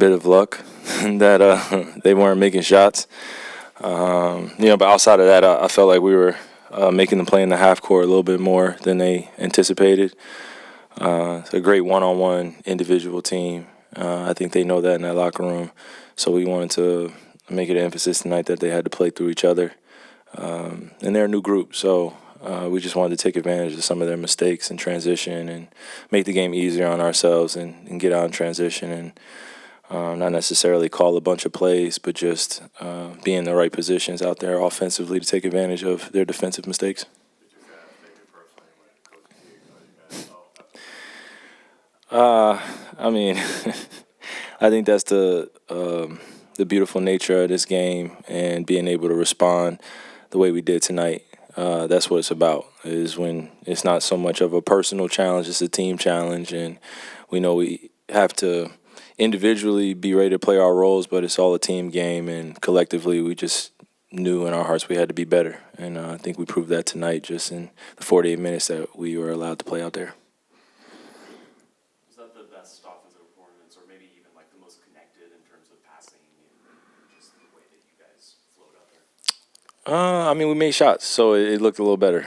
bit of luck that they weren't making shots. But outside of that, I felt like we were making them play in the half court a little bit more than they anticipated. It's a great one-on-one individual team. I think they know that in that locker room. So we wanted to make it an emphasis tonight that they had to play through each other. And they're a new group, so we just wanted to take advantage of some of their mistakes in transition and make the game easier on ourselves and get out in transition and not necessarily call a bunch of plays, but just be in the right positions out there offensively to take advantage of their defensive mistakes. I mean, I think that's the beautiful nature of this game and being able to respond the way we did tonight. That's what it's about, is when it's not so much of a personal challenge, it's a team challenge, and we know we have to individually be ready to play our roles, but it's all a team game, and collectively we just knew in our hearts we had to be better, and I think we proved that tonight just in the 48 minutes that we were allowed to play out there. Was that the best offensive performance, or maybe even like the most connected in terms of passing and just the way that you guys flowed out there? We made shots, so it looked a little better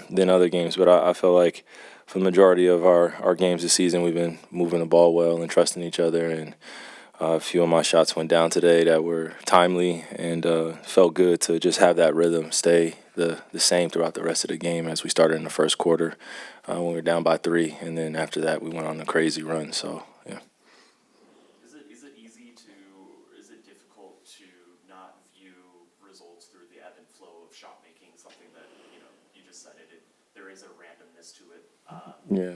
than other games, but I felt like for the majority of our games this season, we've been moving the ball well and trusting each other, and a few of my shots went down today that were timely, and felt good to just have that rhythm stay the same throughout the rest of the game as we started in the first quarter when we were down by 3, and then after that we went on a crazy run, so yeah. Is it difficult to not view results through the ebb and flow of shot making, something that, you just said there is a randomness to it? Yeah.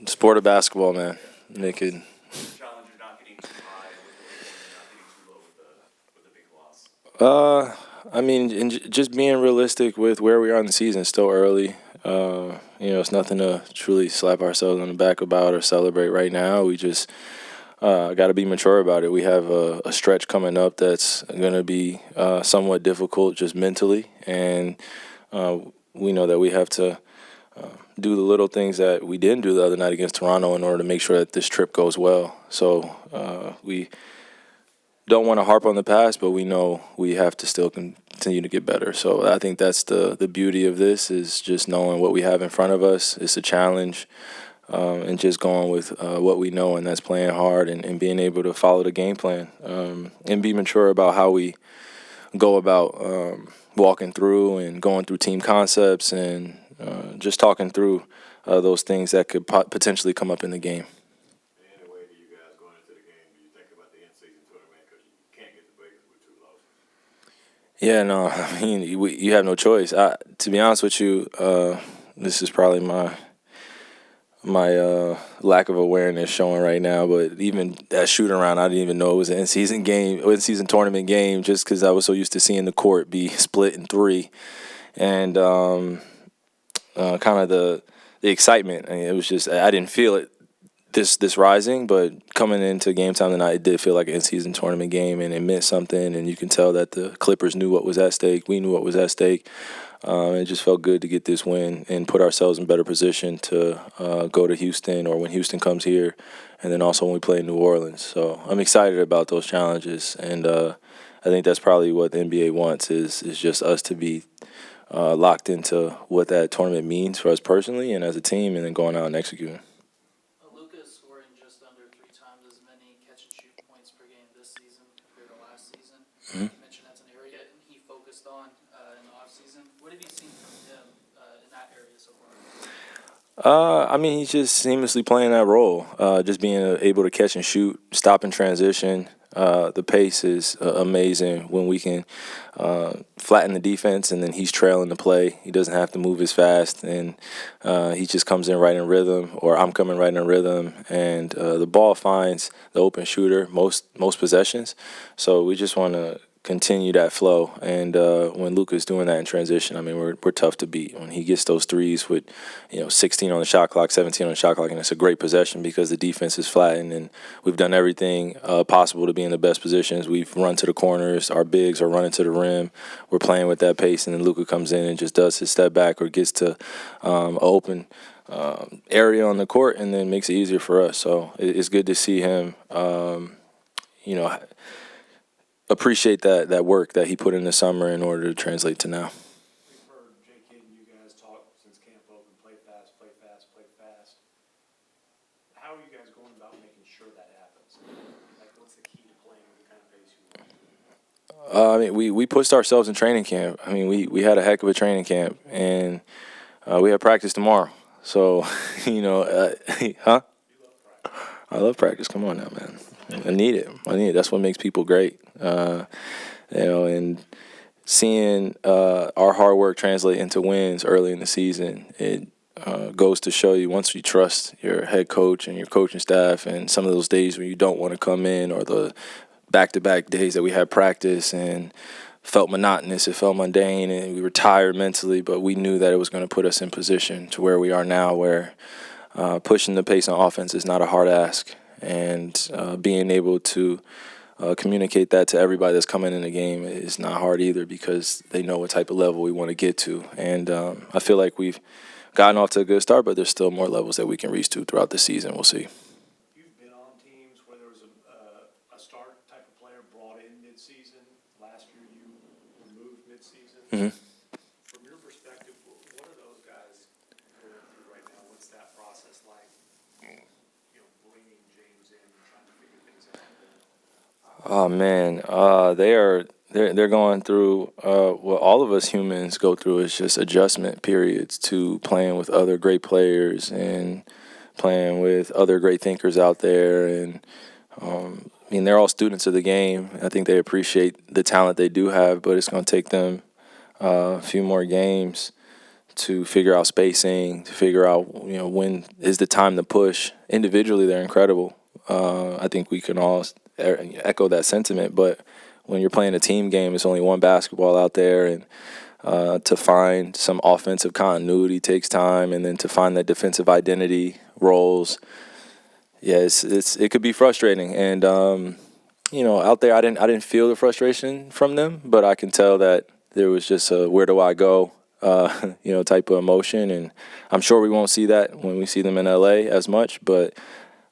Sport of basketball, man. They could. Challenge, you're not getting too high with the win, you're not getting too low with a big loss. And just being realistic with where we are in the season. It's still early. It's nothing to truly slap ourselves on the back about or celebrate right now. We just got to be mature about it. We have a stretch coming up that's going to be somewhat difficult just mentally, and we know that we have to do the little things that we didn't do the other night against Toronto in order to make sure that this trip goes well. So we don't want to harp on the past, but we know we have to still continue to get better. So I think that's the beauty of this, is just knowing what we have in front of us. It's a challenge, and just going with what we know, and that's playing hard and being able to follow the game plan and be mature about how we go about walking through and going through team concepts and just talking through those things that could potentially come up in the game. In a way, do you guys going into the game, do you think about the in-season tournament because you can't get the Lakers with 2 losses? Yeah, no, you have no choice. To be honest with you, this is probably my lack of awareness showing right now, but even that shoot around, I didn't even know it was an in-season tournament game, just because I was so used to seeing the court be split in 3, and kind of the excitement. I mean, it was just, I didn't feel it this rising, but coming into game time tonight, it did feel like an in-season tournament game, and it meant something, and you can tell that the Clippers knew what was at stake. We knew what was at stake. It just felt good to get this win and put ourselves in better position to go to Houston, or when Houston comes here, and then also when we play in New Orleans. So I'm excited about those challenges, and I think that's probably what the NBA wants, is just us to be locked into what that tournament means for us personally and as a team, and then going out and executing. Lucas scoring just under 3 times as many catch-and-shoot points per game this season compared to last season. Mm-hmm. You mentioned that's an area he focused on in the offseason. What have you seen from him in that area so far? He's just seamlessly playing that role, just being able to catch and shoot, stop in transition. The pace is amazing when we can flatten the defense, and then he's trailing the play. He doesn't have to move as fast, and he just comes in right in rhythm, or I'm coming right in rhythm, and the ball finds the open shooter most possessions. So we just want to continue that flow, and when Luka's doing that in transition, we're tough to beat. When he gets those threes with 16 on the shot clock, 17 on the shot clock, and it's a great possession because the defense is flattened, and we've done everything possible to be in the best positions. We've run to the corners, our bigs are running to the rim, we're playing with that pace, and then Luka comes in and just does his step back or gets to an open area on the court and then makes it easier for us. So it's good to see him appreciate that work that he put in the summer in order to translate to now. We've heard J.K. and you guys talk since camp open, play fast, play fast, play fast. How are you guys going about making sure that happens? Like, what's the key to playing the kind of pace you want? We pushed ourselves in training camp. We had a heck of a training camp, and we have practice tomorrow. So, huh? I love practice. Come on now, man. I need it. That's what makes people great. And seeing our hard work translate into wins early in the season, it goes to show you once you trust your head coach and your coaching staff, and some of those days when you don't want to come in, or the back-to-back days that we had practice and felt monotonous, it felt mundane, and we were tired mentally, but we knew that it was going to put us in position to where we are now, where pushing the pace on offense is not a hard ask, and being able to communicate that to everybody that's coming in the game is not hard either, because they know what type of level we want to get to. And I feel like we've gotten off to a good start, but there's still more levels that we can reach to throughout the season. We'll see. You've been on teams where there was a start type of player brought in mid-season. Last year you removed mid-season. Mm-hmm. From your perspective, what are those guys going through right now? What's that process like? Bringing James in and trying to figure things out. Oh man, they're going through what all of us humans go through, is just adjustment periods to playing with other great players and playing with other great thinkers out there. And they're all students of the game. I think they appreciate the talent they do have, but it's going to take them a few more games to figure out spacing, to figure out when is the time to push. Individually, they're incredible. I think we can all echo that sentiment, but when you're playing a team game, it's only one basketball out there, and to find some offensive continuity takes time, and then to find that defensive identity roles, it could be frustrating. And out there, I didn't feel the frustration from them, but I can tell that there was just a where do I go type of emotion, and I'm sure we won't see that when we see them in LA as much, but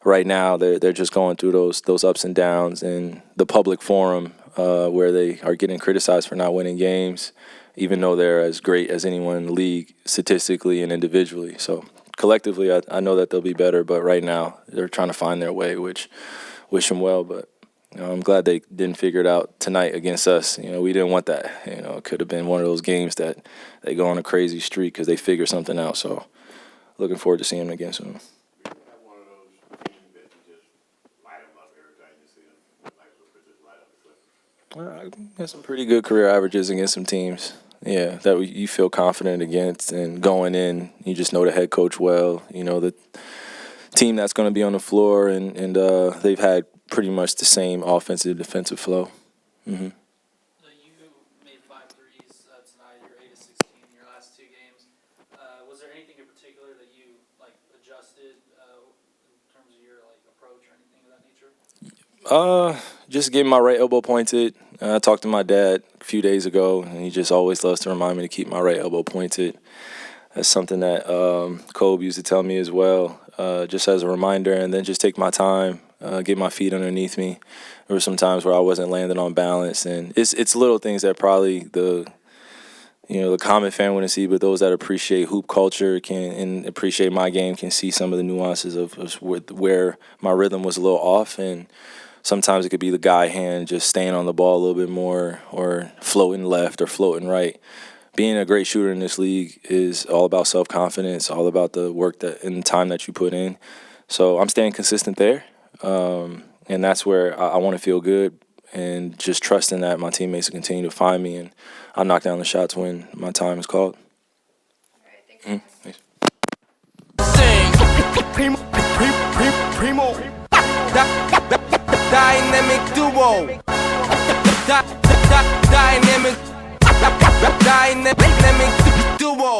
right now they're just going through those ups and downs in the public forum, where they are getting criticized for not winning games, even though they're as great as anyone in the league statistically and individually. So collectively, I know that they'll be better, but right now they're trying to find their way, which wish them well. But I'm glad they didn't figure it out tonight against us. We didn't want that. It could have been one of those games that they go on a crazy streak because they figure something out. So looking forward to seeing them again soon. One of those teams that you just light them up every time you see them. Like just light up the Clippers. I got some pretty good career averages against some teams. Yeah, that you feel confident against, and going in, you just know the head coach well. The team that's going to be on the floor, and they've had pretty much the same offensive defensive flow. Mm-hmm. So you made 5 threes tonight. You're 8 of 16 in your last 2 games. Was there anything in particular that you adjusted in terms of your approach or anything of that nature? Just getting my right elbow pointed. I talked to my dad a few days ago, and he just always loves to remind me to keep my right elbow pointed. That's something that Kobe used to tell me as well, just as a reminder, and then just take my time, get my feet underneath me. There were some times where I wasn't landing on balance, and it's little things that probably the common fan wouldn't see, but those that appreciate hoop culture and appreciate my game can see some of the nuances of where my rhythm was a little off. And sometimes it could be the guy hand just staying on the ball a little bit more, or floating left or floating right. Being a great shooter in this league is all about self-confidence, all about the work and the time that you put in. So I'm staying consistent there, and that's where I want to feel good, and just trusting that my teammates will continue to find me, and I'll knock down the shots when my time is called. All right, thanks. Primo, dynamic duo, dynamic duo.